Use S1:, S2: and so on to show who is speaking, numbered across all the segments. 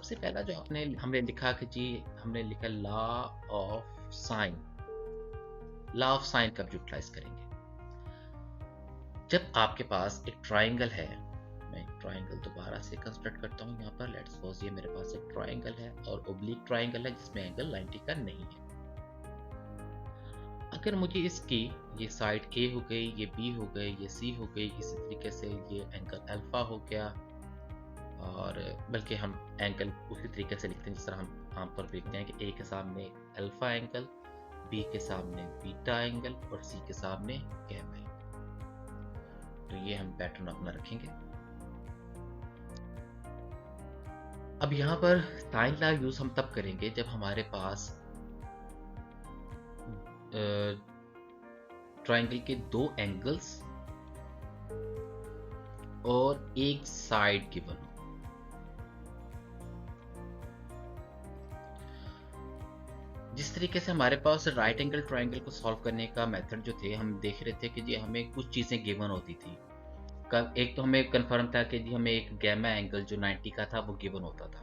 S1: सबसे पहला जो हमने लिखा कि जी हमने लिखा of sine law of sine कब यूटिलाइज करेंगे? जब आपके पास एक ट्राइंगल है, मैं एक ट्राइंगल दोबारा से कंस्ट्रक्ट करता हूँ यहाँ पर। लेट्स सपोज ये मेरे पास एक ट्राइंगल है और ओब्लिक ट्राइंगल है जिसमें एंगल 90 का नहीं है। अगर मुझे इसकी ये साइड ए हो गई, ये बी हो गई, ये सी हो गई, इसी तरीके से ये एंगल अल्फा हो गया, और बल्कि हम एंगल उसी तरीके से लिखते हैं जिस तरह हम आमतौर पर लिखते हैं कि ए के सामने अल्फा एंगल, बी के सामने बीटा एंगल और सी के सामने गैमा एंगल। तो ये हम पैटर्न अपना रखेंगे। अब यहाँ पर साइन लॉ यूज हम तब करेंगे जब हमारे पास ट्राइंगल के दो एंगल्स और एक साइड गिवन हो। जिस तरीके से हमारे पास राइट एंगल ट्राइंगल को सॉल्व करने का मेथड जो थे, हम देख रहे थे कि जी हमें कुछ चीज़ें गिवन होती थी। एक तो हमें कंफर्म था कि जी हमें एक गैमा एंगल जो 90 का था वो गिवन होता था।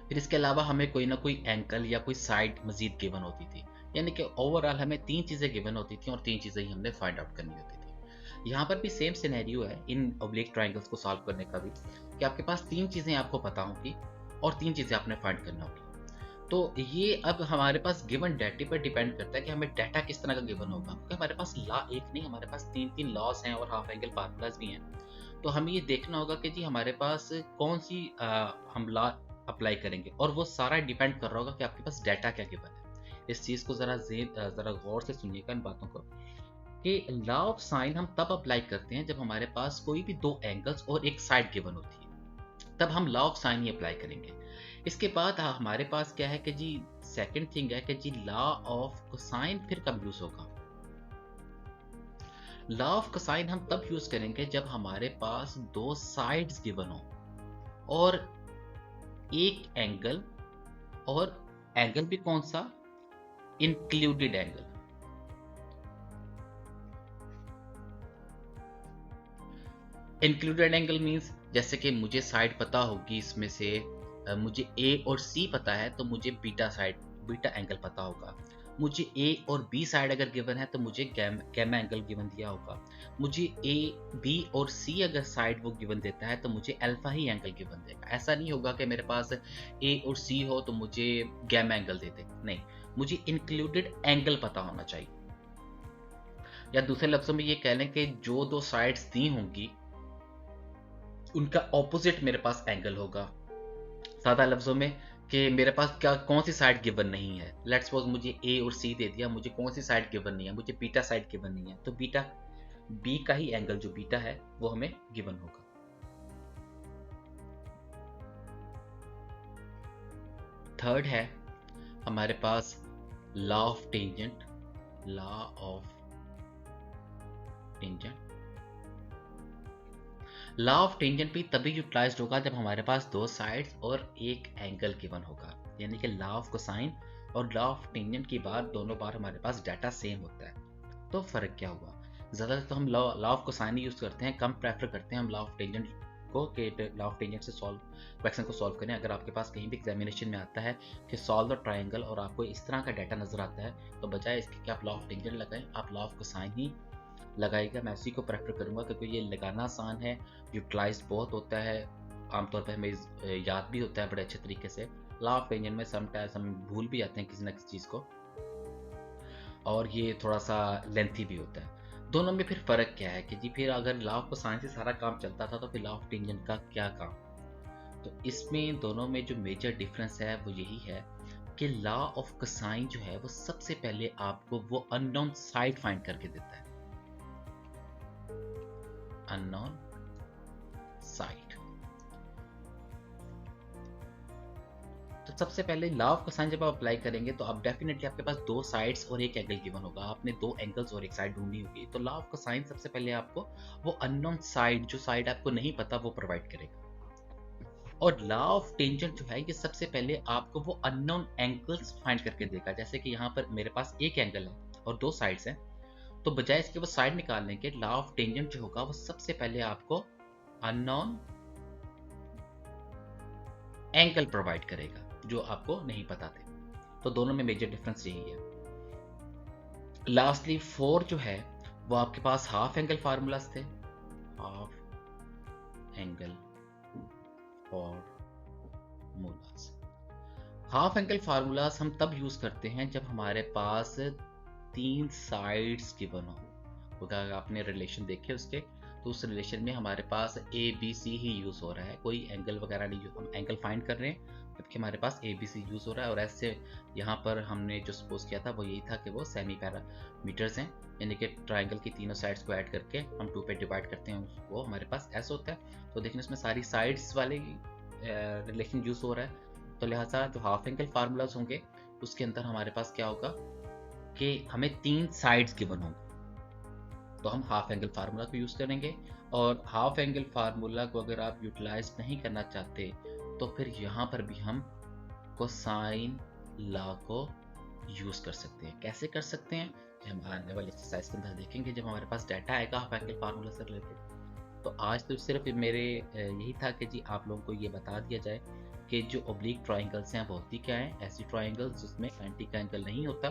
S1: फिर इसके अलावा हमें कोई ना कोई एंगल या कोई साइड मजीद गिवन होती थी, यानी कि ओवरऑल हमें 3 चीज़ें गिवन होती थी और 3 चीज़ें ही हमने फाइंड आउट करनी होती थी। यहाँ पर भी सेम सिनेरियो है इन ऑब्लिक ट्राइंगल्स को सॉल्व करने का भी, कि आपके पास 3 चीज़ें आपको पता होंगी और 3 चीज़ें आपने फाइंड करना होगी। तो ये अब हमारे पास गिवन डाटा पर डिपेंड करता है कि हमें डाटा किस तरह का गिवन होगा, क्योंकि हमारे पास लॉ एक नहीं, हमारे पास 3 लॉज हैं और हाफ एंगल फार्मूलाज भी हैं। तो हमें ये देखना होगा कि जी हमारे पास कौन सी हम लॉ अप्लाई करेंगे, और वो सारा डिपेंड कर रहा होगा कि आपके पास डाटा क्या गिवन है। इस चीज़ को ज़रा गौर से सुनिएगा इन बातों को, कि लॉ ऑफ साइन हम तब अप्लाई करते हैं जब हमारे पास कोई भी दो एंगल्स और एक साइड गिवन होती है, तब हम law of sine he apply करेंगे। इसके बाद हमारे पास क्या है कि जी सेकंड थिंग है कि जी लॉ ऑफ कोसाइन फिर कब यूज होगा? लॉ ऑफ कोसाइन हम तब यूज करेंगे जब हमारे पास दो साइड्स गिवन हो और एक एंगल, और एंगल भी कौन सा? Included angle. Included angle means जैसे कि मुझे साइड पता होगी, इसमें से मुझे ए और सी पता है तो मुझे बीटा एंगल पता होगा। मुझे ए और बी साइड अगर गिवन है तो मुझे गैमा एंगल गिवन दिया होगा। मुझे ए बी और सी अगर साइड वो गिवन देता है तो मुझे अल्फा ही एंगल गिवन देगा। ऐसा नहीं होगा कि मेरे पास ए और सी हो तो मुझे गैमा एंगल दे दे, नहीं, मुझे इंक्लूडेड एंगल पता होना चाहिए। या दूसरे लफ्जों में ये कह लें कि जो दो साइड्स दी होंगी उनका ऑपोजिट मेरे पास एंगल होगा। सादा लफ्जों में कि मेरे पास क्या कौन सी साइड गिवन नहीं है। लेट्स सपोज मुझे ए और सी दे दिया, मुझे कौन सी साइड गिवन नहीं है, मुझे बीटा साइड गिवन नहीं है, तो बीटा बी का ही एंगल जो बीटा है वो हमें गिवन होगा। थर्ड है हमारे पास law of tangent. Law of tangent law of tangent भी तभी यूटिलाइज्ड होगा जब हमारे पास दो साइड्स और एक एंगल गिवन होगा, यानी कि लॉ ऑफ कोसाइन और लॉ ऑफ टेंजेंट की बार दोनों बार हमारे पास डाटा सेम होता है। तो फर्क क्या हुआ? ज़्यादातर तो हम लॉ ऑफ कोसाइन यूज़ करते हैं, कम प्रेफर करते हैं हम लॉ ऑफ टेंजेंट को, कि लॉ ऑफ टेंजेंट से क्वेश्चन को सॉल्व करें। अगर आपके पास कहीं भी एग्जामिनेशन में आता है कि सॉल्व द ट्राइंगल और आपको इस तरह का डाटा नजर आता है, तो बजाय इसके कि आप लॉ ऑफ टेंजेंट लगाएं, आप लॉ ऑफ कोसाइन ही लगाएगा। मैं इसी को प्रेफर करूंगा क्योंकि ये लगाना आसान है, यूटिलाइज बहुत होता है, आमतौर पर हमें याद भी होता है बड़े अच्छे तरीके से। लॉ ऑफ टेंजेंट में समटाइम्स हम भूल भी जाते हैं किसी ना किसी चीज़ को, और ये थोड़ा सा लेंथी भी होता है। दोनों में फिर फ़र्क क्या है कि जी फिर अगर लॉ ऑफ कोसाइन से सारा काम चलता था तो फिर लॉ ऑफ टेंजेंट का क्या काम? तो इसमें दोनों में जो मेजर डिफरेंस है वो यही है कि लॉ ऑफ कोसाइन जो है वो सबसे पहले आपको वो अननोन साइड फाइंड करके देता है, अननोन साइड। तो सबसे पहले लॉ ऑफ कोसाइन जब आप अप्लाई करेंगे तो आप डेफिनेटली आपके पास दो साइड्स और एक एंगल गिवन होगा, आपने दो एंगल्स और एक साइड ढूंढनी होगी। तो लॉ ऑफ कोसाइन सबसे पहले आपको वो अननोन साइड, जो साइड आपको नहीं पता, वो प्रोवाइड करेगा। और लॉ ऑफ टेंजेंट जो है ये सबसे पहले आपको वो अननोन एंगल्स फाइंड करके देगा। जैसे कि यहाँ पर मेरे पास एक एंगल है और दो साइड्स हैं, तो बजाय इसके वो साइड निकालने के, लॉ ऑफ टेंजेंट जो होगा वो सबसे पहले आपको अननोन एंगल प्रोवाइड करेगा, जो आपको नहीं पता थे। तो दोनों में मेजर डिफरेंस यही है। लास्टली 4 जो है वो आपके पास हाफ एंगल फार्मूलाज थे। Half angle formulas, half angle formulas हम तब यूज करते हैं जब हमारे पास 3 साइड्स गिवन हो। अगर आपने रिलेशन देखे उसके, तो उस रिलेशन में हमारे पास A B C he use हो रहा है, कोई एंगल वगैरह नहीं। हम एंगल फाइंड कर रहे हैं जबकि हमारे पास ए बी सी यूज हो रहा है। और ऐसे यहाँ पर हमने जो सपोज किया था वो यही था कि वो सेमी पैरामीटर्स हैं, यानी कि ट्राइंगल की तीनों साइड्स को ऐड करके हम 2 पे डिवाइड करते हैं, वो हमारे पास ऐसा होता है। तो देखिए इसमें सारी साइड्स वाले रिलेशन यूज हो रहा है। तो लिहाजा जो हाफ एंगल फार्मूलाज होंगे उसके अंदर हमारे पास क्या होगा कि हमें 3 साइड्स गिवन होंगे, तो हम हाफ एंगल फार्मूला को यूज करेंगे। और हाफ एंगल फार्मूला को अगर आप यूटिलाइज नहीं करना चाहते तो फिर यहाँ पर भी हम कोसाइन लॉ को यूज कर सकते हैं। कैसे कर सकते हैं हम आने वाले एक्सरसाइज के अंदर देखेंगे, जब हमारे पास डाटा आएगा हाफ एंगल फार्मूला से रिलेटेड। तो आज तो सिर्फ मेरे यही था कि जी आप लोगों को ये बता दिया जाए कि जो ओब्लिक ट्राइंगल्स हैं वो होती क्या है, ऐसी ट्राइंगल्स जिसमें एंटी का एंगल नहीं होता,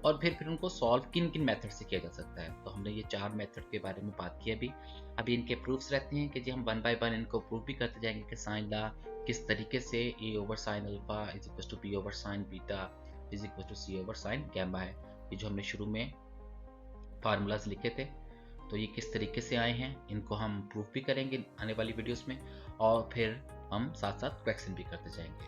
S1: और फिर उनको सॉल्व किन किन मेथड से किया जा सकता है। तो हमने ये 4 मेथड के बारे में बात की अभी इनके प्रूफ्स रहते हैं कि जी हम 1 बाय 1 इनको प्रूफ भी करते जाएंगे कि साइन लॉ किस तरीके से A over sine alpha is equal to B over sine beta is equal to C over sine gamma है। ये जो हमने शुरू में फार्मूलाज लिखे थे, तो ये किस तरीके से आए हैं इनको हम प्रूफ भी करेंगे आने वाली वीडियोस में, और फिर हम साथ साथ क्वेश्चन भी करते जाएंगे।